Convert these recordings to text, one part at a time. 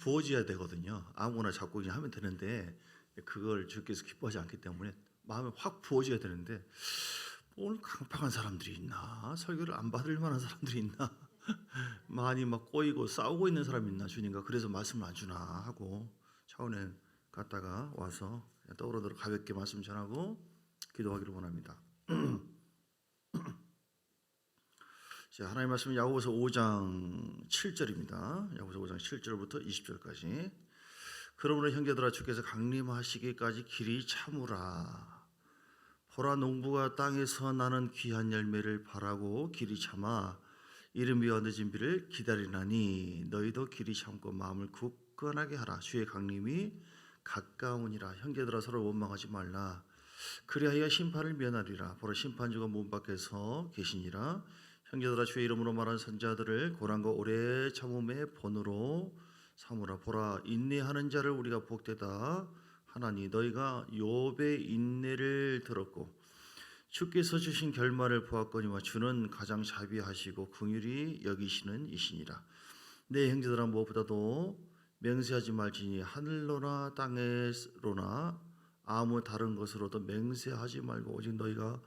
부어져야 되거든요. 아무거나 잡고 그냥 하면 되는데 그걸 주께서 기뻐하지 않기 때문에 마음에 확 부어져야 되는데 오늘 강팍한 사람들이 있나? 설교를 안 받을 만한 사람들이 있나? 많이 막 꼬이고 싸우고 있는 사람이 있나 주님과 그래서 말씀을 안 주나 하고 차원에 갔다가 와서 떠오르도록 가볍게 말씀 전하고 기도하기를 원합니다. 자, 하나님의 말씀은 야고보서 5장 7절입니다. 야고보서 5장 7절부터 20절까지. 그러므로 형제들아 주께서 강림하시기까지 길이 참으라. 보라 농부가 땅에서 나는 귀한 열매를 바라고 길이 참아 이른비와 늦은 비를 기다리나니 너희도 길이 참고 마음을 굳건하게 하라. 주의 강림이 가까우니라. 형제들아 서로 원망하지 말라. 그리하여 심판을 면하리라. 보라 심판주가 문 밖에서 계시니라. 형제들아 주의 이름으로 말한 선자들을 고난과 오래 참음의 본으로 삼으라. 보라 인내하는 자를 우리가 복되다 하나니 너희가 욥의 인내를 들었고 주께서 주신 결말을 보았거니와 주는 가장 자비하시고 긍휼히 여기시는 이시니라. 내 형제들아 무엇보다도 맹세하지 말지니 하늘로나 땅에로나 아무 다른 것으로도 맹세하지 말고 오직 너희가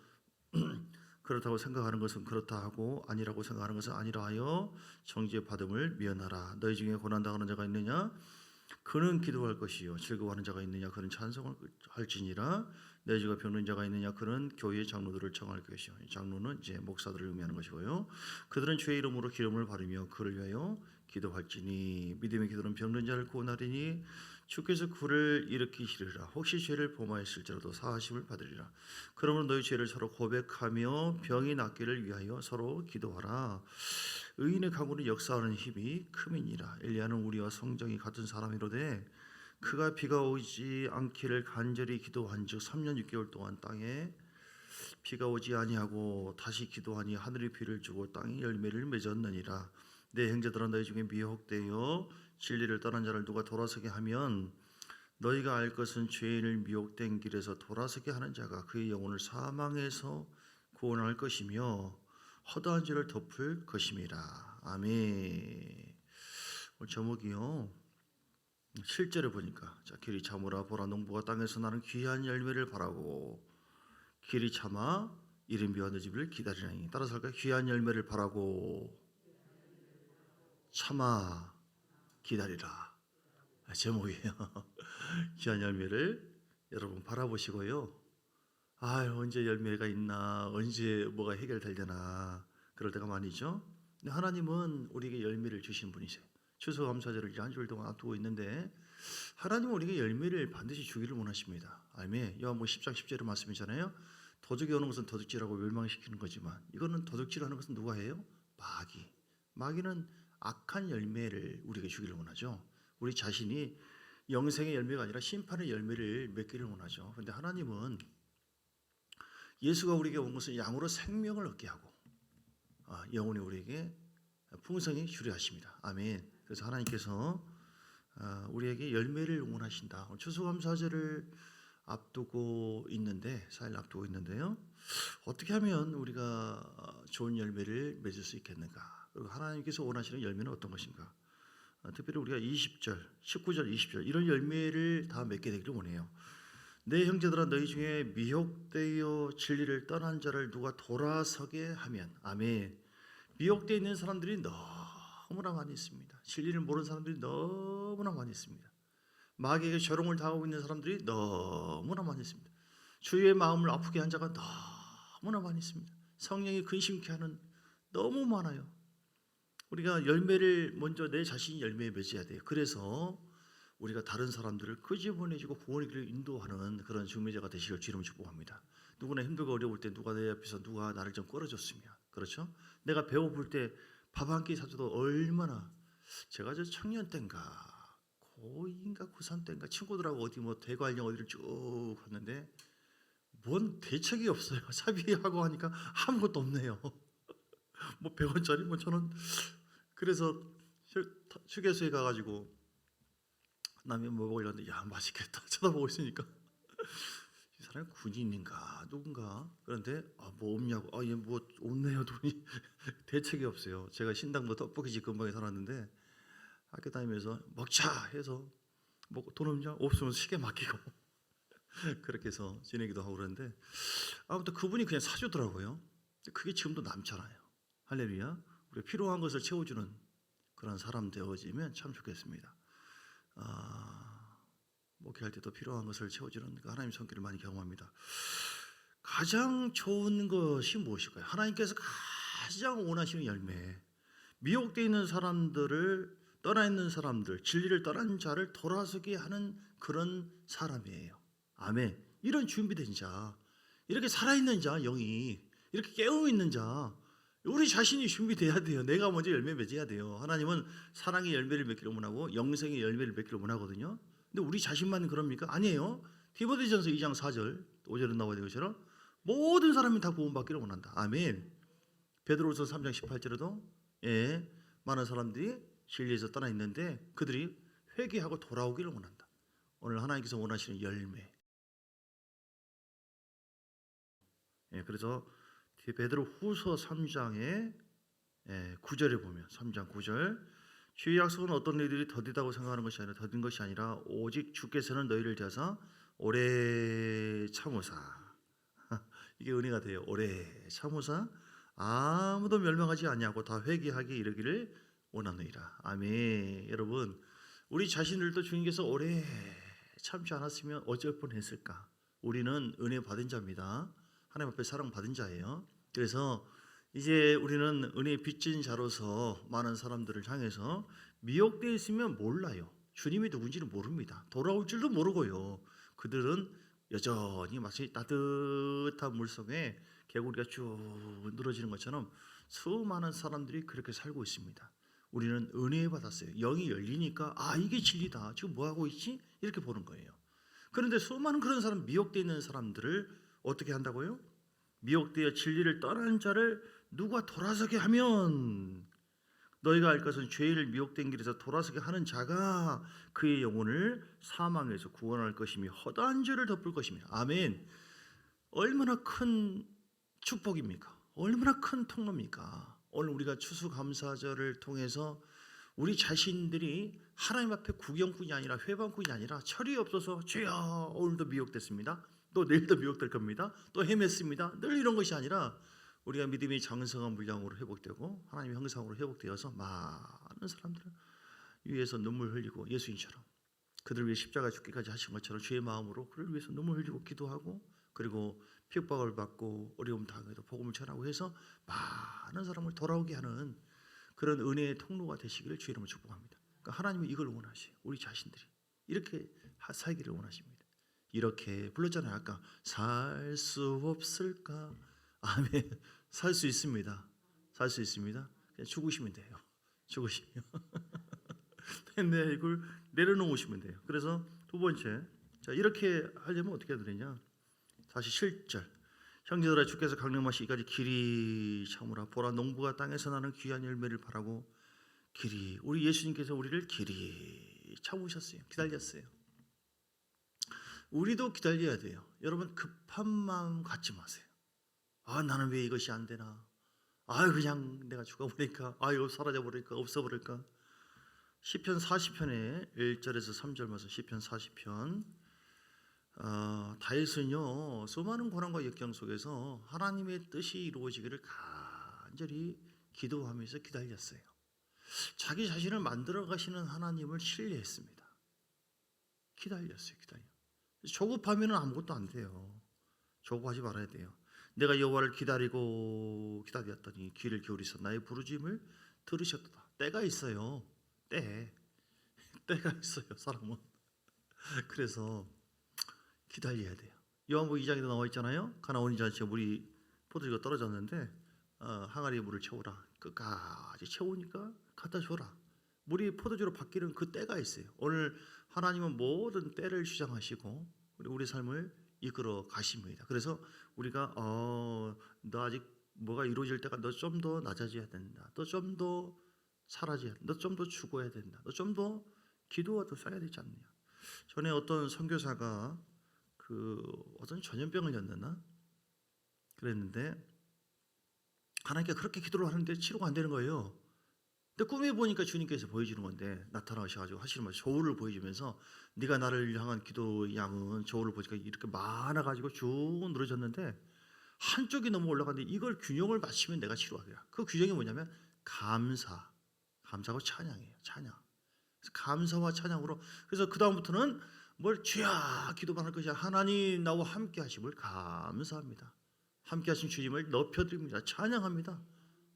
그렇다고 생각하는 것은 그렇다 하고 아니라고 생각하는 것은 아니라 하여 정죄 받음을 면하라. 너희 중에 고난당하는 자가 있느냐? 그는 기도할 것이요. 즐거워하는 자가 있느냐? 그는 찬송을 할지니라. 너희 중에 병든 자가 있느냐? 그는 교회의 장로들을 청할 것이요. 장로는 이제 목사들을 의미하는 것이고요. 그들은 주의 이름으로 기름을 바르며 그를 위하여 기도할지니 믿음의 기도는 병든 자를 구원하리니 주께서 그를 일으키시리라. 혹시 죄를 범하였을지라도 사하심을 받으리라. 그러므로 너희 죄를 서로 고백하며 병이 낫기를 위하여 서로 기도하라. 의인의 강구는 역사하는 힘이 큼이니라. 엘리야는 우리와 성정이 같은 사람이로되 그가 비가 오지 않기를 간절히 기도한즉 3년 6개월 동안 땅에 비가 오지 아니하고 다시 기도하니 하늘이 비를 주고 땅이 열매를 맺었느니라. 내 형제들아 너희 중에 미혹되어 진리를 떠난 자를 누가 돌아서게 하면 너희가 알 것은 죄인을 미혹된 길에서 돌아서게 하는 자가 그의 영혼을 사망에서 구원할 것이며 허다한 죄를 덮을 것임이라. 아멘. 오늘 제목이요 7절에 보니까 자, 길이 참으라. 보라 농부가 땅에서 나는 귀한 열매를 바라고 길이 참아 이른 비와 늦은 비를 기다리나니. 따라서 할까요? 귀한 열매를 바라고 참아 기다리라. 제목이에요. 귀한 열매를 여러분 바라보시고요. 언제 열매가 있나, 언제 뭐가 해결되려나 그럴 때가 많이죠. 근데 하나님은 우리에게 열매를 주신 분이세요. 추수감사절을 이제 한 주일 동안 앞두고 있는데 하나님은 우리에게 열매를 반드시 주기를 원하십니다. 아멘. 요한복음 10장 10절의 말씀이잖아요. 도둑이 오는 것은 도둑질하고 멸망시키는 거지만 이거는 도둑질하는 것은 누가 해요? 마귀는 악한 열매를 우리에게 주기를 원하죠. 우리 자신이 영생의 열매가 아니라 심판의 열매를 맺기를 원하죠. 그런데 하나님은 예수가 우리에게 온 것은 양으로 생명을 얻게 하고 영원히 우리에게 풍성히 주려 하십니다. 아멘. 그래서 하나님께서 우리에게 열매를 원하신다. 추수감사절을 앞두고 있는데 4일 앞두고 있는데요. 어떻게 하면 우리가 좋은 열매를 맺을 수 있겠는가? 그리고 하나님께서 원하시는 열매는 어떤 것인가? 특별히 우리가 20절, 19절, 20절 이런 열매를 다 맺게 되기를 원해요. 내 형제들아 너희 중에 미혹되어 진리를 떠난 자를 누가 돌아서게 하면. 아멘. 미혹되어 있는 사람들이 너무나 많이 있습니다. 진리를 모르는 사람들이 너무나 많이 있습니다. 마귀에게 조롱을 당하고 있는 사람들이 너무나 많이 있습니다. 주의 마음을 아프게 한 자가 너무나 많이 있습니다. 성령이 근심케 하는 너무 많아요. 우리가 열매를 먼저 내 자신이 열매에 맺어야 돼요. 그래서 우리가 다른 사람들을 끄집어내주고 구원의 길을 인도하는 그런 중매자가 되시길 주님을 축복합니다. 누구나 힘들고 어려울 때 누가 내 앞에서 누가 나를 좀 끌어줬으면, 그렇죠? 내가 배고플 때 밥 한 끼 사줘도 얼마나. 제가 저 청년 때인가 고2인가 고3 때인가 친구들하고 어디 뭐 대관령 어디를 쭉 갔는데 뭔 대책이 없어요. 사비하고 하니까 아무것도 없네요. 뭐 100원짜리 뭐 1000원. 그래서 휴게소에 가가지고 남이 뭐 먹으려는데 야 맛있겠다 쳐다보고 있으니까 이 사람이 군인인가 누군가. 그런데 뭐 없냐고. 얘 뭐 없네요 돈이. 대책이 없어요. 제가 신당도 떡볶이집 근방에 살았는데 학교 다니면서 먹자 해서 먹고 돈 없냐? 없으면 시계 맡기고 그렇게 해서 지내기도 하고 그러는데 아무튼 그분이 그냥 사주더라고요. 그게 지금도 남잖아요. 할렐루야. 우리가 필요한 것을 채워주는 그런 사람 되어지면 참 좋겠습니다. 목회할 때도 필요한 것을 채워주는 하나님의 손길을 많이 경험합니다. 가장 좋은 것이 무엇일까요? 하나님께서 가장 원하시는 열매, 미혹되어 있는 사람들을, 떠나 있는 사람들, 진리를 떠난 자를 돌아서게 하는 그런 사람이에요. 아멘. 이런 준비된 자, 이렇게 살아있는 자, 영이 이렇게 깨어있는 자, 우리 자신이 준비돼야 돼요. 내가 먼저 열매 맺어야 돼요. 하나님은 사랑의 열매를 맺기를 원하고 영생의 열매를 맺기를 원하거든요. 근데 우리 자신만 그럽니까? 아니에요. 디모데전서 2장 4절 5절에 나와 있는 것처럼 모든 사람이 다 구원받기를 원한다. 아멘. 베드로후서 3장 18절에도 많은 사람들이 진리에서 떠나 있는데 그들이 회개하고 돌아오기를 원한다. 오늘 하나님께서 원하시는 열매. 그래서 베드로후서 3장의 9절에 보면 3장 9절 주의 약속은 어떤 너희들이 더디다고 생각하는 것이 아니라 더딘 것이 아니라 오직 주께서는 너희를 대하사 오래 참으사 이게 은혜가 돼요. 오래 참으사 아무도 멸망하지 아니하고 다 회개하게 이르기를 원하느니라. 아멘. 여러분 우리 자신들도 주님께서 오래 참지 않았으면 어쩔 뻔했을까? 우리는 은혜 받은 자입니다. 하나님 앞에 사랑받은 자예요. 그래서 이제 우리는 은혜에 빚진 자로서 많은 사람들을 향해서 미혹되어 있으면 몰라요. 주님이 누군지는 모릅니다. 돌아올 줄도 모르고요. 그들은 여전히 마치 따뜻한 물속에 개구리가 쭉 늘어지는 것처럼 수많은 사람들이 그렇게 살고 있습니다. 우리는 은혜 받았어요. 영이 열리니까 이게 진리다. 지금 뭐하고 있지? 이렇게 보는 거예요. 그런데 수많은 그런 사람, 미혹되어 있는 사람들을 어떻게 한다고요? 미혹되어 진리를 떠난 자를 누가 돌아서게 하면 너희가 알 것은 죄를 미혹된 길에서 돌아서게 하는 자가 그의 영혼을 사망에서 구원할 것이며 허다한 죄를 덮을 것이며. 아멘. 얼마나 큰 축복입니까? 얼마나 큰 통로입니까? 오늘 우리가 추수감사절을 통해서 우리 자신들이 하나님 앞에 구경꾼이 아니라 회방꾼이 아니라 철이 없어서 주여 오늘도 미혹됐습니다. 또 내일도 미혹될 겁니다. 또 헤맸습니다. 늘 이런 것이 아니라 우리가 믿음이 장성한 분량으로 회복되고 하나님의 형상으로 회복되어서 많은 사람들 위해서 눈물 흘리고 예수님처럼 그들 위해 십자가 죽기까지 하신 것처럼 주의 마음으로 그를 위해서 눈물 흘리고 기도하고 그리고 핍박을 받고 어려움 당해도 복음을 전하고 해서 많은 사람을 돌아오게 하는 그런 은혜의 통로가 되시기를 주의 이름으로 축복합니다. 그러니까 하나님은 이걸 원하세요. 우리 자신들이 이렇게 살기를 원하십니다. 이렇게 불렀잖아요. 아까 살 수 없을까? 아멘. 살 수 있습니다. 살 수 있습니다. 그냥 죽으시면 돼요. 죽으시면 내 이걸 내려놓으시면 돼요. 그래서 두 번째, 자 이렇게 하려면 어떻게 해야 되느냐? 다시 7절 형제들아 주께서 강림하시기까지 길이 참으라. 보라 농부가 땅에서 나는 귀한 열매를 바라고 길이 우리 예수님께서 우리를 길이 참으셨어요. 기다렸어요. 우리도 기다려야 돼요. 여러분 급한 마음 갖지 마세요. 나는 왜 이것이 안 되나? 그냥 내가 죽어버릴까? 이거 사라져버릴까? 없어버릴까? 시편 40편에 1절에서 3절 말씀 시편 40편 다윗은요 수많은 고난과 역경 속에서 하나님의 뜻이 이루어지기를 간절히 기도하면서 기다렸어요. 자기 자신을 만들어 가시는 하나님을 신뢰했습니다. 기다렸어요. 조급하면 아무것도 안 돼요. 조급하지 말아야 돼요. 내가 여호와를 기다렸더니 귀를 기울이서 나의 부르짖음을 들으셨도다. 때가 있어요. 때가 있어요. 사람은. 그래서 기다려야 돼요. 요한복음 2장에도 나와 있잖아요. 가나온 잔치에 물이 포도주가 떨어졌는데 항아리에 물을 채우라. 끝까지 채우니까 갖다 줘라. 물이 포도주로 바뀌는 그 때가 있어요. 오늘 하나님은 모든 때를 주장하시고 우리 삶을 이끌어 가십니다. 그래서 우리가 너 아직 뭐가 이루어질 때가 너 좀 더 낮아져야 된다. 너 좀 더 사라져야 된다. 너 좀 더 죽어야 된다. 너 좀 더 기도가 더 쌓여야 되지 않느냐. 전에 어떤 선교사가 어떤 전염병을 였나 그랬는데 하나님께 그렇게 기도를 하는데 치료가 안 되는 거예요. 근데 꿈에 보니까 주님께서 보여주는 건데 나타나셔가지고 하시는 말 저울을 보여주면서 네가 나를 향한 기도 양은 저울을 보니까 이렇게 많아가지고 쭉 늘어졌는데 한쪽이 너무 올라갔는데 이걸 균형을 맞추면 내가 치료하리라. 그 균형이 뭐냐면 감사하고 찬양이에요. 찬양. 그래서 감사와 찬양으로 그래서 그 다음부터는 뭘 주야 기도만 할 것이야. 하나님 나와 함께 하심을 감사합니다. 함께 하신 주님을 높여드립니다. 찬양합니다.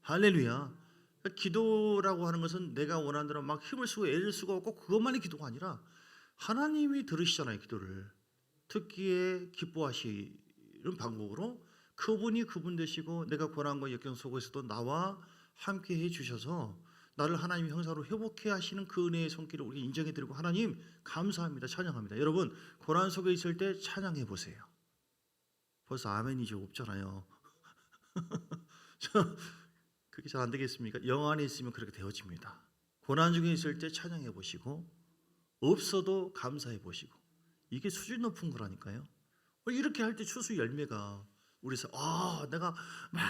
할렐루야. 그러니까 기도라고 하는 것은 내가 원하는 대로 막 힘을 쓰고 애를 쓰고 없고 그것만이 기도가 아니라 하나님이 들으시잖아요. 기도를 듣기에 기뻐하시는 방법으로 그분이 그분 되시고 내가 고난과 역경 속에서도 나와 함께 해주셔서 나를 하나님의 형상으로 회복해 하시는 그 은혜의 손길을 우리 인정해 드리고 하나님 감사합니다. 찬양합니다. 여러분 고난 속에 있을 때 찬양해 보세요. 벌써 아멘이 좀 없잖아요. 그게 잘 안 되겠습니까? 영 안에 있으면 그렇게 되어집니다. 고난 중에 있을 때 찬양해 보시고 없어도 감사해 보시고 이게 수준 높은 거라니까요. 이렇게 할 때 추수 열매가 우리서 내가 막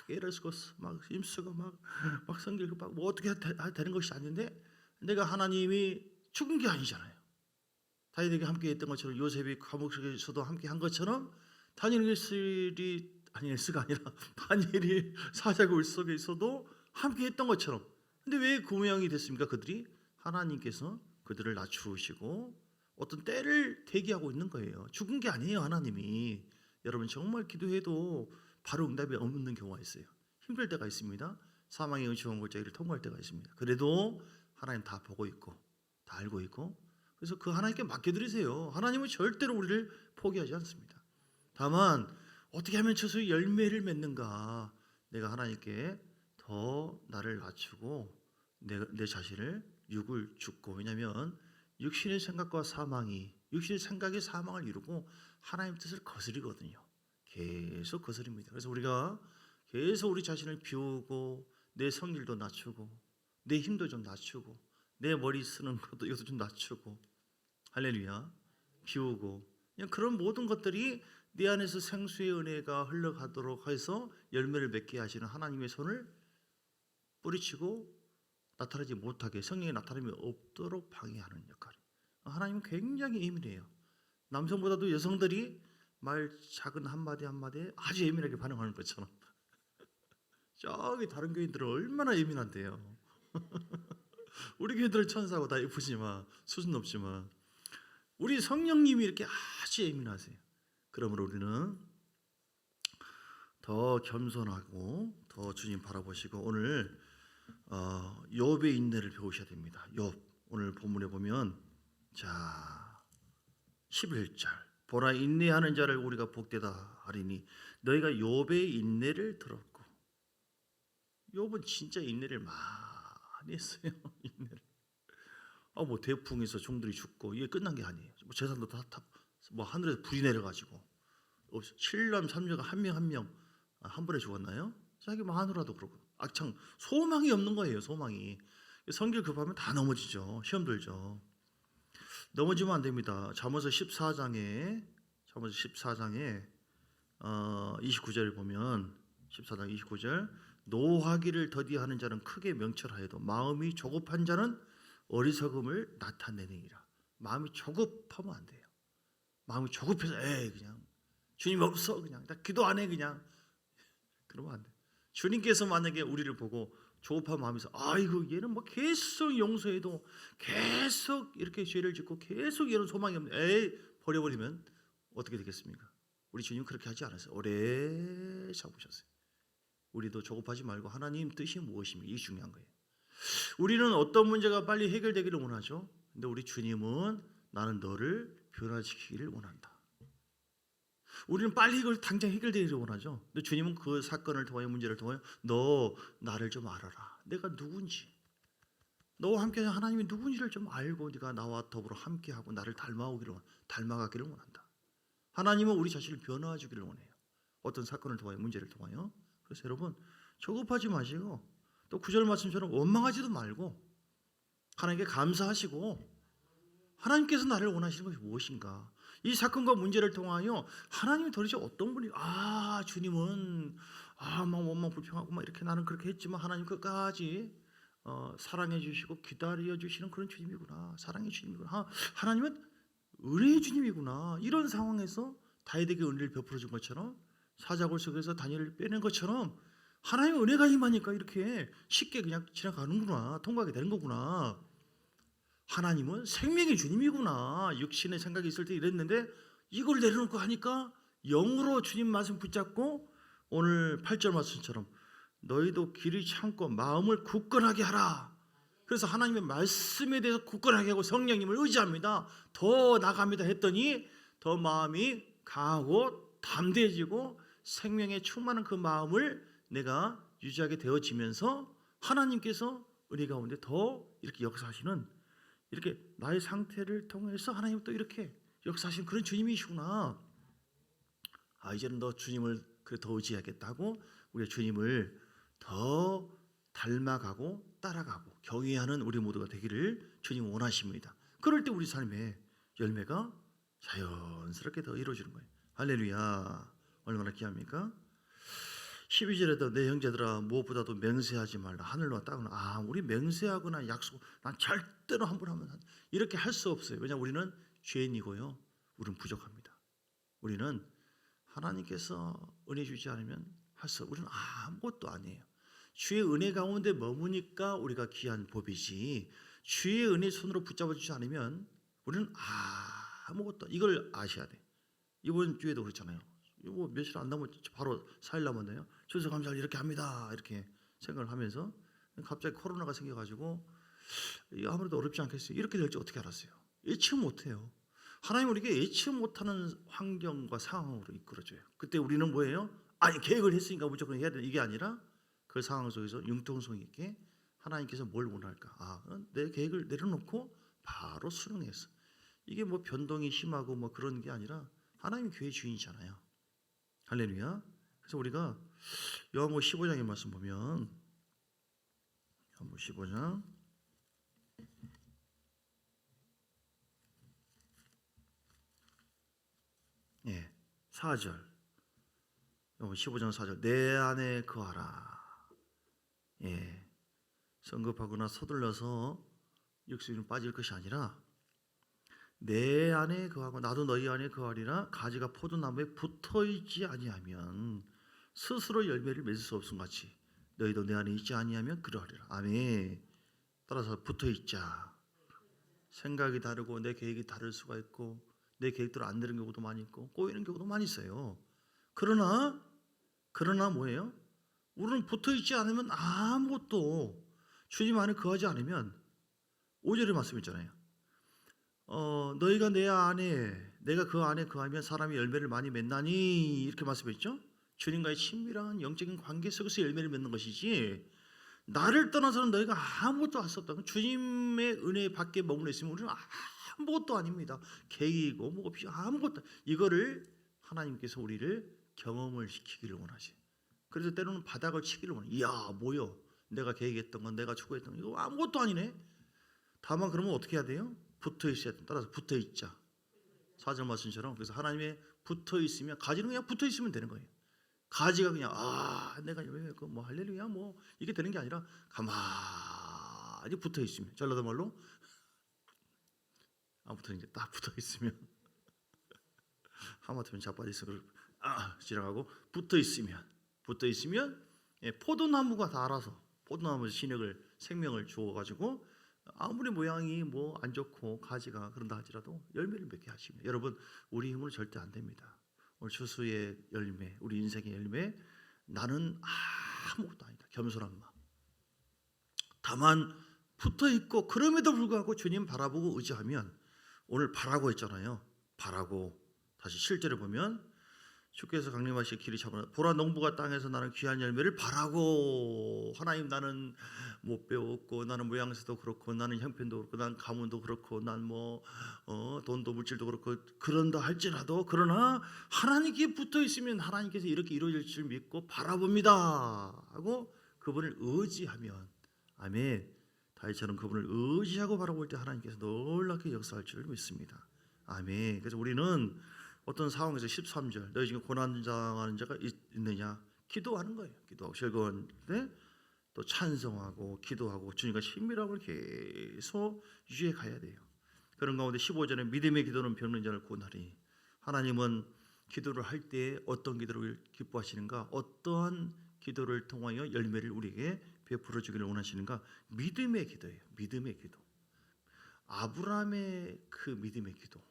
애를 쓰고 막 힘쓰고 막 성길 막 뭐 어떻게 되는 것이 아닌데 내가 하나님이 죽은 게 아니잖아요. 다윗에게 함께 했던 것처럼 요셉이 감옥 속에서도 함께 한 것처럼 다니엘스가 아니라 다니엘이 사자굴 속에 있어도 함께 했던 것처럼. 근데 왜 그 모양이 됐습니까? 그들이 하나님께서 그들을 낮추시고 어떤 때를 대기하고 있는 거예요. 죽은 게 아니에요. 하나님이. 여러분 정말 기도해도 바로 응답이 없는 경우가 있어요. 힘들 때가 있습니다. 사망의 의지와 골짜기를 통과할 때가 있습니다. 그래도 하나님 다 보고 있고 다 알고 있고 그래서 그 하나님께 맡겨드리세요. 하나님은 절대로 우리를 포기하지 않습니다. 다만 어떻게 하면 저수 열매를 맺는가. 내가 하나님께 더 나를 낮추고 내 자신을 육을 죽고 왜냐하면 육신의 생각과 육신의 생각이 사망을 이루고 하나님 뜻을 거스리거든요. 계속 거스립니다. 그래서 우리가 계속 우리 자신을 비우고 내 성질도 낮추고 내 힘도 좀 낮추고 내 머리 쓰는 것도 이것도 좀 낮추고 할렐루야 비우고 그냥 그런 모든 것들이 내 안에서 생수의 은혜가 흘러가도록 해서 열매를 맺게 하시는 하나님의 손을 뿌리치고 나타나지 못하게 성령의 나타남이 없도록 방해하는 역할. 하나님은 굉장히 예민해요. 남성보다도 여성들이 말 작은 한마디 한마디에 아주 예민하게 반응하는 것처럼 저기 다른 교인들은 얼마나 예민한데요. 우리 교인들은 천사고 다 예쁘지만 수준 높지만 우리 성령님이 이렇게 아주 예민하세요. 그러므로 우리는 더 겸손하고 더 주님 바라보시고 오늘 욥의 인내를 배우셔야 됩니다. 욥 오늘 본문에 보면 자 11절 보라 인내하는 자를 우리가 복되다 하리니 너희가 욥의 인내를 들었고 욥은 진짜 인내를 많이 했어요. 인내를 뭐 대풍에서 종들이 죽고 이게 끝난 게 아니에요. 뭐 재산도 다 하늘에서 불이 내려가지고 칠남 삼녀가 한 명 한 번에 죽었나요? 자기 마누라도 그러고 악창 소망이 없는 거예요. 소망이 성길 급하면 다 넘어지죠. 시험 들죠. 넘어지면 안 됩니다. 잠언서 14장에 29절을 보면 14장 29절 노하기를 더디하는 자는 크게 명철하여도 마음이 조급한 자는 어리석음을 나타내느니라. 마음이 조급하면 안 돼요. 마음이 조급해서 그냥 주님 없어 그냥 나 기도 안 해 그냥 그러면 안 돼. 주님께서 만약에 우리를 보고 조급한 마음에서 아이고 얘는 뭐 계속 용서해도 계속 이렇게 죄를 짓고 계속 이런 소망이 없네 버려버리면 어떻게 되겠습니까? 우리 주님 그렇게 하지 않았어요. 오래 잡으셨어요. 우리도 조급하지 말고 하나님 뜻이 무엇입니까? 이게 중요한 거예요. 우리는 어떤 문제가 빨리 해결되기를 원하죠. 근데 우리 주님은 나는 너를 변화시키기를 원한다. 우리는 빨리 이걸 당장 해결되기를 원하죠. 근데 주님은 그 사건을 통하여 문제를 통하여 너 나를 좀 알아라. 내가 누군지 너와 함께 하나님이 누군지를 좀 알고 네가 나와 더불어 함께하고 나를 닮아가기를 원한다. 하나님은 우리 자신을 변화해 주기를 원해요. 어떤 사건을 통하여 문제를 통하여. 그래서 여러분 조급하지 마시고 또 9절 말씀처럼 원망하지도 말고 하나님께 감사하시고 하나님께서 나를 원하시는 것이 무엇인가 이 사건과 문제를 통하여 하나님이 도대체 어떤 분이 주님은 막 원망 불평하고 막 이렇게 나는 그렇게 했지만 하나님 끝까지 사랑해 주시고 기다려 주시는 그런 주님이구나. 사랑의 주님이구나. 하나님은 은혜의 주님이구나. 이런 상황에서 다윗에게 은혜를 베풀어 준 것처럼 사자굴 속에서 다니엘을 빼낸 것처럼 하나님의 은혜가 임하니까 이렇게 쉽게 그냥 지나가는구나. 통과하게 되는 거구나. 하나님은 생명의 주님이구나. 육신의 생각이 있을 때 이랬는데 이걸 내려놓고 하니까 영으로 주님 말씀 붙잡고 오늘 8절 말씀처럼 너희도 길이 참고 마음을 굳건하게 하라. 그래서 하나님의 말씀에 대해서 굳건하게 하고 성령님을 의지합니다. 더 나갑니다 했더니 더 마음이 강하고 담대해지고 생명에 충만한 그 마음을 내가 유지하게 되어지면서 하나님께서 은혜 가운데 더 이렇게 역사하시는, 이렇게 나의 상태를 통해서 하나님 또 이렇게 역사하시는 그런 주님이시구나. 이제는 너 주님을 더 의지하겠다고 우리 주님을 더 닮아가고 따라가고 경외하는 우리 모두가 되기를 주님 원하십니다. 그럴 때 우리 삶의 열매가 자연스럽게 더 이루어지는 거예요. 할렐루야. 얼마나 귀합니까? 12절에도 내 형제들아 무엇보다도 맹세하지 말라. 하늘과 땅은 우리 맹세하거나 약속 난 절대로 함부로 하면 이렇게 할 수 없어요. 왜냐하면 우리는 죄인이고요. 우리는 부족합니다. 우리는 하나님께서 은혜 주지 않으면 할 수, 우리는 아무것도 아니에요. 주의 은혜 가운데 머무니까 우리가 귀한 법이지 주의 은혜 손으로 붙잡아 주지 않으면 우리는 아무것도, 이걸 아셔야 돼. 이번 주에도 그렇잖아요. 이거 며칠 안 남았, 바로 4일 남았네요. 주셔서 감사를 이렇게 합니다. 이렇게 생각을 하면서 갑자기 코로나가 생겨가지고 이거 아무래도 어렵지 않겠어요. 이렇게 될지 어떻게 알았어요? 예측 못해요. 하나님 우리에게 예측 못하는 환경과 상황으로 이끌어줘요. 그때 우리는 뭐예요? 계획을 했으니까 무조건 해야 돼. 이게 아니라 그 상황 속에서 융통성 있게 하나님께서 뭘 원할까? 내 계획을 내려놓고 바로 수능했어. 이게 뭐 변동이 심하고 뭐 그런 게 아니라 하나님이 교회 주인이잖아요. 할렐루야. 그래서 우리가 요한복음 15장의 말씀 보면 요한복음 15장 4절. 요한복음 15장 4절. 내 안에 거하라. 성급하거나 서둘러서 육수는 빠질 것이 아니라 내 안에 거하고 나도 너희 안에 거하리라. 가지가 포도나무에 붙어있지 아니하면 스스로 열매를 맺을 수 없음 같이 너희도 내 안에 있지 아니하면 그러하리라. 아멘. 따라서 붙어있자. 생각이 다르고 내 계획이 다를 수가 있고 내 계획대로 안 되는 경우도 많이 있고 꼬이는 경우도 많이 있어요. 그러나 뭐예요? 우리는 붙어있지 않으면 아무것도, 주님 안에 거하지 않으면 5절의 말씀 있잖아요. 너희가 내 안에 내가 그 안에 거하면 사람이 열매를 많이 맺나니, 이렇게 말씀했죠. 주님과의 친밀한 영적인 관계 속에서 열매를 맺는 것이지 나를 떠나서는 너희가 아무것도 할 수 없다. 주님의 은혜 밖에 머물러 있으면 우리는 아무것도 아닙니다. 계획이고 뭐 없이 아무것도. 이거를 하나님께서 우리를 경험을 시키기를 원하지. 그래서 때로는 바닥을 치기를 원해. 이야 뭐요? 내가 계획했던 건, 내가 추구했던 건 이거 아무것도 아니네. 다만 그러면 어떻게 해야 돼요? 붙어 있어야 돼. 따라서 붙어 있자. 4절 말씀처럼. 그래서 하나님의 붙어 있으면, 가지는 그냥 붙어 있으면 되는 거예요. 가지가 그냥 내가 왜 뭐 할렐루야 뭐 이게 되는 게 아니라 가만히 붙어 있으면, 전라도 말로 아무튼 이제 딱 붙어 있으면 하마터면 자빠져서 지나가고, 붙어 있으면 포도나무가 다 알아서 포도나무 신액을, 생명을 주어 가지고 아무리 모양이 뭐 안 좋고 가지가 그런다 할지라도 열매를 맺게 하시면, 여러분 우리 힘으로 절대 안 됩니다. 오늘 추수의 열매, 우리 인생의 열매, 나는 아무것도 아니다. 겸손한 마음. 다만 붙어 있고 그럼에도 불구하고 주님 바라보고 의지하면, 오늘 바라고 했잖아요. 바라고. 다시 7절에 보면 주께서 강림하실 길이 참으라. 보라 농부가 땅에서 나는 귀한 열매를 바라고. 하나님 나는 못 배웠고, 나는 모양새도 그렇고, 나는 형편도 그렇고, 난 가문도 그렇고, 난 뭐 돈도 물질도 그렇고 그런다 할지라도, 그러나 하나님께 붙어 있으면 하나님께서 이렇게 이루어질 줄 믿고 바라봅니다 하고 그분을 의지하면, 아멘. 다윗처럼 그분을 의지하고 바라볼 때 하나님께서 놀랍게 역사할 줄 믿습니다. 아멘. 그래서 우리는 어떤 상황에서 13절, 너희 중에 고난 당하는 자가 있느냐, 기도하는 거예요. 기도하고 즐거운데 또 찬송하고 기도하고 주님과 친밀함을 계속 유지해 가야 돼요. 그런 가운데 15절에 믿음의 기도는 병든 자를 구원하리. 하나님은 기도를 할 때 어떤 기도를 기뻐하시는가? 어떠한 기도를 통하여 열매를 우리에게 베풀어 주기를 원하시는가? 믿음의 기도예요. 믿음의 기도. 아브라함의 그 믿음의 기도.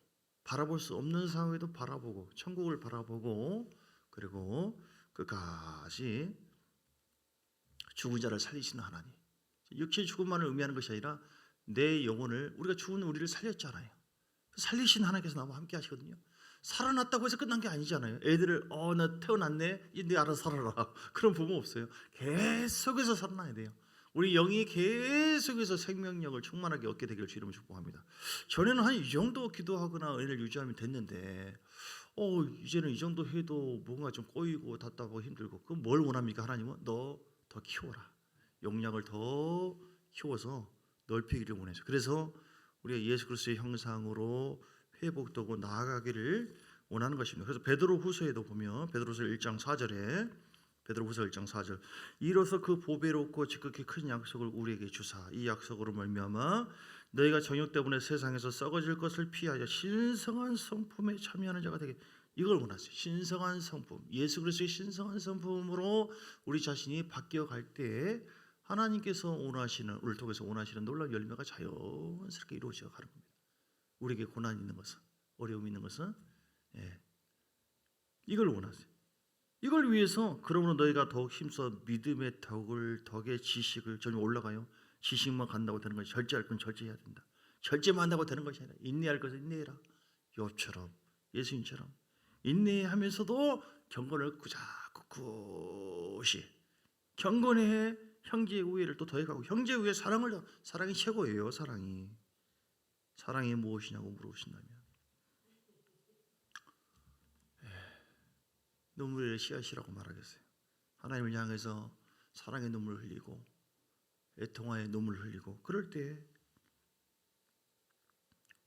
바라볼 수 없는 상황에도 바라보고 천국을 바라보고 그리고 끝까지 죽은 자를 살리시는 하나님. 육체의 죽음만을 의미하는 것이 아니라 내 영혼을, 우리가 죽은 우리를 살렸잖아요. 살리신 하나님께서 나와 함께 하시거든요. 살아났다고 해서 끝난 게 아니잖아요. 애들을 나 태어났네, 네 알아서 살아라. 그런 부모 없어요. 계속해서 살아나야 돼요. 우리 영이 계속해서 생명력을 충만하게 얻게 되기를 주님을 축복합니다. 전에는 한 이 정도 기도하거나 은혜를 유지하면 됐는데 이제는 이 정도 해도 뭔가 좀 꼬이고 답답하고 힘들고, 그럼 뭘 원합니까? 하나님은 너 더 키워라. 용량을 더 키워서 넓히기를 원해서. 그래서 우리가 예수 그리스도의 형상으로 회복되고 나아가기를 원하는 것입니다. 그래서 베드로후서에도 보면 베드로후서 1장 4절에 베드로후서 1장 4절 이로써 그 보배롭고 지극히 큰 약속을 우리에게 주사 이 약속으로 말미암아 너희가 정욕 때문에 세상에서 썩어질 것을 피하여 신성한 성품에 참여하는 자가 되게, 이걸 원하세요. 신성한 성품, 예수 그리스도의 신성한 성품으로 우리 자신이 바뀌어 갈 때 하나님께서 원하시는, 우리를 통해서 원하시는 놀라운 열매가 자연스럽게 이루어져 가는 겁니다. 우리에게 고난이 있는 것은, 어려움이 있는 것은 이걸 원하세요. 이걸 위해서 그러므로 너희가 더욱 힘써 믿음의 덕의 지식을 점점 올라가요. 지식만 간다고 되는 것이, 절제할 건 절제해야 된다. 절제만 한다고 되는 것이 아니라 인내할 것은 인내해라. 욥처럼, 예수님처럼 인내하면서도 경건을 꿋꿋이 경건해. 형제의 우애를 또 더해가고, 형제의 우애, 사랑이 최고예요. 사랑이 무엇이냐고 물어보신다면 눈물의 씨앗이라고 말하겠어요. 하나님을 향해서 사랑의 눈물을 흘리고 애통하의 눈물을 흘리고, 그럴 때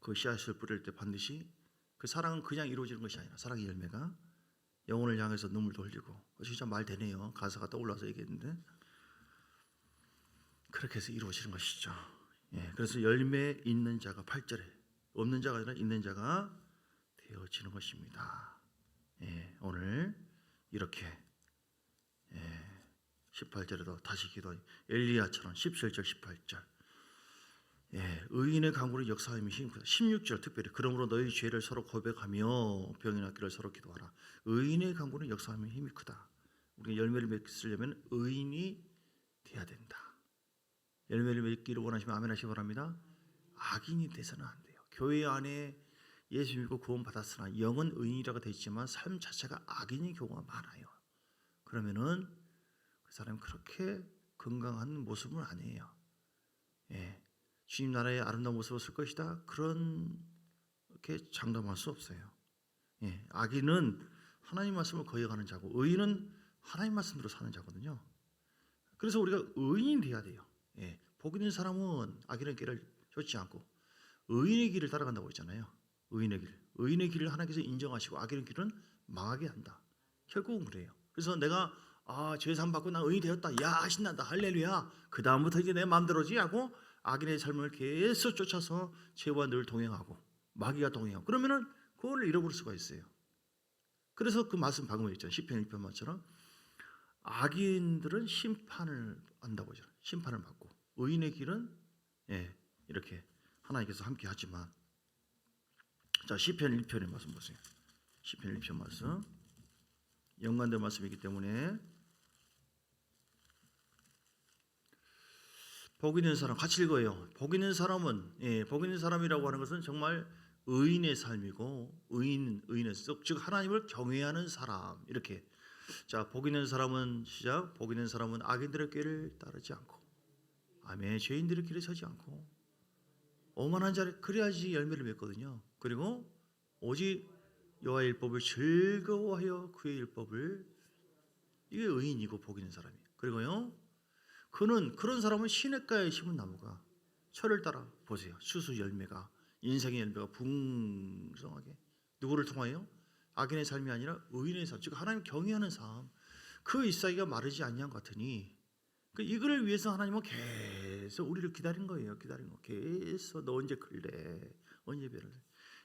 그 씨앗을 뿌릴 때 반드시 그 사랑은 그냥 이루어지는 것이 아니라, 사랑의 열매가 영혼을 향해서 눈물도 흘리고, 진짜 말 되네요. 가사가 떠올라서 얘기했는데 그렇게 해서 이루어지는 것이죠. 그래서 열매 있는 자가 8절에 없는 자가 아니라 있는 자가 되어지는 것입니다. 오늘 이렇게 18절에도 다시 기도해 엘리야처럼 17절 18절 의인의 강구는 역사함이 힘이 크다. 16절 특별히 그러므로 너희 죄를 서로 고백하며 병이 낫기를 서로 기도하라. 의인의 강구는 역사함이 힘이 크다. 우리가 열매를 맺으려면 의인이 돼야 된다. 열매를 맺기를 원하시면 아멘 하시기 바랍니다. 악인이 돼서는 안 돼요. 교회 안에 예수 믿고 구원 받았으나 영은 의인이라고 되어 있지만 삶 자체가 악인인 경우가 많아요. 그러면은 그 사람이 그렇게 건강한 모습은 아니에요. 주님 나라의 아름다운 모습을 쓸 것이다, 그렇게 장담할 수 없어요. 악인은 하나님 말씀을 거역하는 자고 의인은 하나님 말씀대로 사는 자거든요. 그래서 우리가 의인이 돼야 돼요. 복 있는 사람은 악인의 길을 쫓지 않고 의인의 길을 따라간다고 했잖아요. 의인의 길을 하나님께서 인정하시고 악인의 길은 망하게 한다. 결국은 그래요. 그래서 내가 죄 사함 받고 나 의인이 되었다, 야 신난다, 할렐루야, 그 다음부터 이제 내 마음대로지 하고 악인의 삶을 계속 쫓아서 죄와 늘 동행하고 마귀가 동행하고, 그러면은 그걸 잃어버릴 수가 있어요. 그래서 그 말씀 방금 했잖아요. 시편 1편 말처럼 악인들은 심판을 한다고 하죠. 심판을 받고 의인의 길은 이렇게 하나님께서 함께 하지만, 자 시편 1편의 말씀 보세요. 시편 1편 말씀 연관된 말씀이기 때문에 복 있는 사람 같이 읽어요. 복 있는 사람은 복 있는 사람이라고 하는 것은 정말 의인의 삶이고 의인의 즉 하나님을 경외하는 사람, 이렇게. 자, 복 있는 사람은 시작. 복 있는 사람은 악인들의 꾀를 따르지 않고 아멘, 죄인들의 길에 서지 않고 오만한 자를, 그래야지 열매를 맺거든요. 그리고 오직 여호와의 율법을 즐거워하여 그의 율법을, 이게 의인이고 복 있는 사람이에요. 그리고요, 그런 사람은 시냇가에 심은 나무가 철을 따라 보세요. 수수 열매가, 인생의 열매가 풍성하게 누구를 통하여? 악인의 삶이 아니라 의인의 삶, 즉 하나님 경외하는 삶. 그 잎사귀가 마르지 아니한 것 같으니 이걸 위해서 하나님은 계속 우리를 기다린 거예요. 기다린 거. 계속 너 언제 클래? 언제 배를?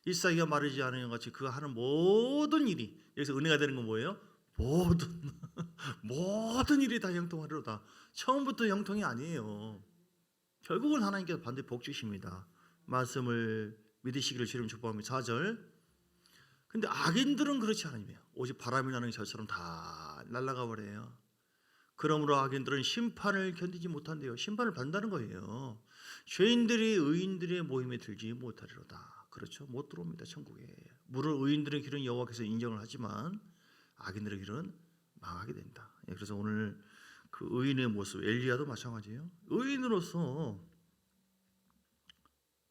잎사귀가 마르지 않은 것 같이 그가 하는 모든 일이, 여기서 은혜가 되는 건 뭐예요? 모든 일이 다 형통하리로다. 처음부터 형통이 아니에요. 결국은 하나님께서 반드시 복 주십니다. 말씀을 믿으시기를 주님 축복합니다. 4절. 근데 악인들은 그렇지 않으며 오직 바람이 나는 것처럼 다 날아가 버려요. 그러므로 악인들은 심판을 견디지 못한대요. 심판을 받는다는 거예요. 죄인들이 의인들의 모임에 들지 못하리로다. 그렇죠. 못 들어옵니다. 천국에. 물론 의인들의 길은 여호와께서 인정을 하지만 악인들의 길은 망하게 된다. 그래서 오늘 그 의인의 모습, 엘리야도 마찬가지예요. 의인으로서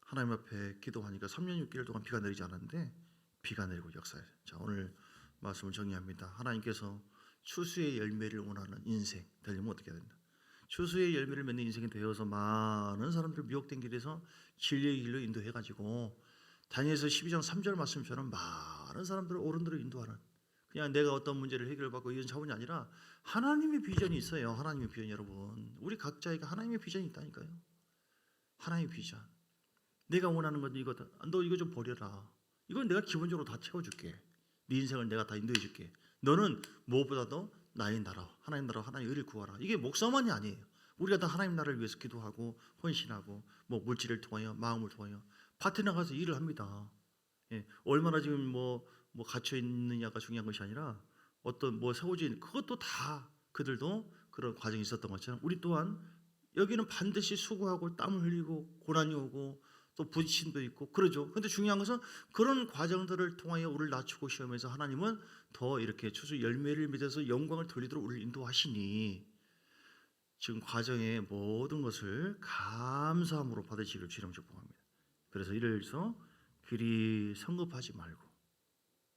하나님 앞에 기도하니까 3년 6개월 동안 비가 내리지 않았는데 비가 내리고 역사해요. 자, 오늘 말씀을 정리합니다. 하나님께서 추수의 열매를 원하는 인생 되려면 어떻게 해야 된다? 추수의 열매를 맺는 인생이 되어서 많은 사람들 미혹된 길에서 진리의 길로 인도해가지고 다니엘서 12장 3절 말씀처럼 많은 사람들을 어른들을 인도하는, 그냥 내가 어떤 문제를 해결받고 이런 차원이 아니라 하나님의 비전이 있어요. 하나님의 비전. 여러분, 우리 각자에게 하나님의 비전이 있다니까요. 하나님의 비전. 내가 원하는 건 이거다. 너 이거 좀 버려라. 이건 내가 기본적으로 다 채워줄게. 네 인생을 내가 다 인도해줄게. 너는 무엇보다도 나의 나라, 하나님 나라, 하나님의 의를 구하라. 이게 목사만이 아니에요. 우리가 다 하나님 나라를 위해서 기도하고 헌신하고 뭐 물질을 통하여 마음을 통하여 밭에 나가서 일을 합니다. 예, 얼마나 지금 뭐 갇혀 있느냐가 중요한 것이 아니라 어떤 뭐 세워진 그것도 다 그들도 그런 과정이 있었던 것처럼 우리 또한 여기는 반드시 수고하고 땀을 흘리고 고난이 오고 또 부딪힘도 있고 그러죠. 근데 중요한 것은 그런 과정들을 통하여 우리를 낮추고 시험해서 하나님은 더 이렇게 추수 열매를 맺어서 영광을 돌리도록 우리를 인도하시니 지금 과정의 모든 것을 감사함으로 받으시기를 주님 축복합니다. 그래서 이래서 길이 성급하지 말고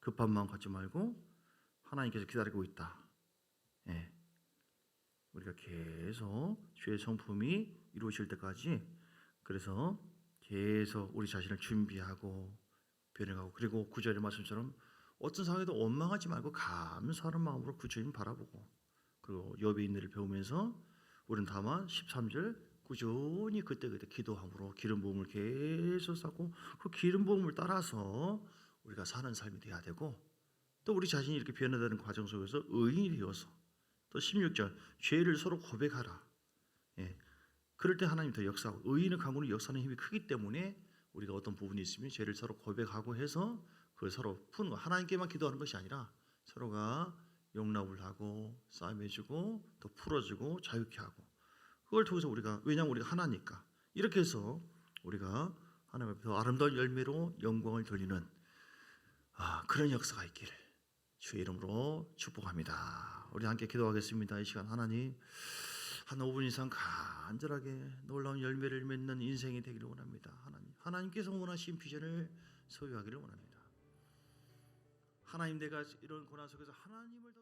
급한 마음 갖지 말고 하나님께서 기다리고 있다. 예. 우리가 계속 주의 성품이 이루어질 때까지 그래서 계속 우리 자신을 준비하고 변해가고, 그리고 9절의 말씀처럼 어떤 상황에도 원망하지 말고 감사하는 마음으로 그 주님 바라보고, 그리고 욥의 인내를 배우면서 우리는 다만 13절 꾸준히 그때그때 기도함으로 기름 부음을 계속 쌓고 그 기름 부음을 따라서 우리가 사는 삶이 돼야 되고, 또 우리 자신이 이렇게 변화되는 과정 속에서 의인이 되어서 또 16절 죄를 서로 고백하라. 예. 그럴 때 하나님 더 역사하고, 의인의 강구는 역사하는 힘이 크기 때문에 우리가 어떤 부분이 있으면 죄를 서로 고백하고 해서 그걸 서로 푸는 거. 하나님께만 기도하는 것이 아니라 서로가 용납을 하고 싸매주고 또 풀어주고 자유케 하고, 그걸 통해서 우리가, 왜냐하면 우리가 하나니까, 이렇게 해서 우리가 하나님 앞에 더 아름다운 열매로 영광을 돌리는 그런 역사가 있기를 주의 이름으로 축복합니다. 우리 함께 기도하겠습니다. 이 시간 하나님 한 5분 이상 간절하게 놀라운 열매를 맺는 인생이 되기를 원합니다. 하나님께서 원하신 비전을 소유하기를 원합니다. 하나님, 내가 이런 고난 속에서 하나님을 더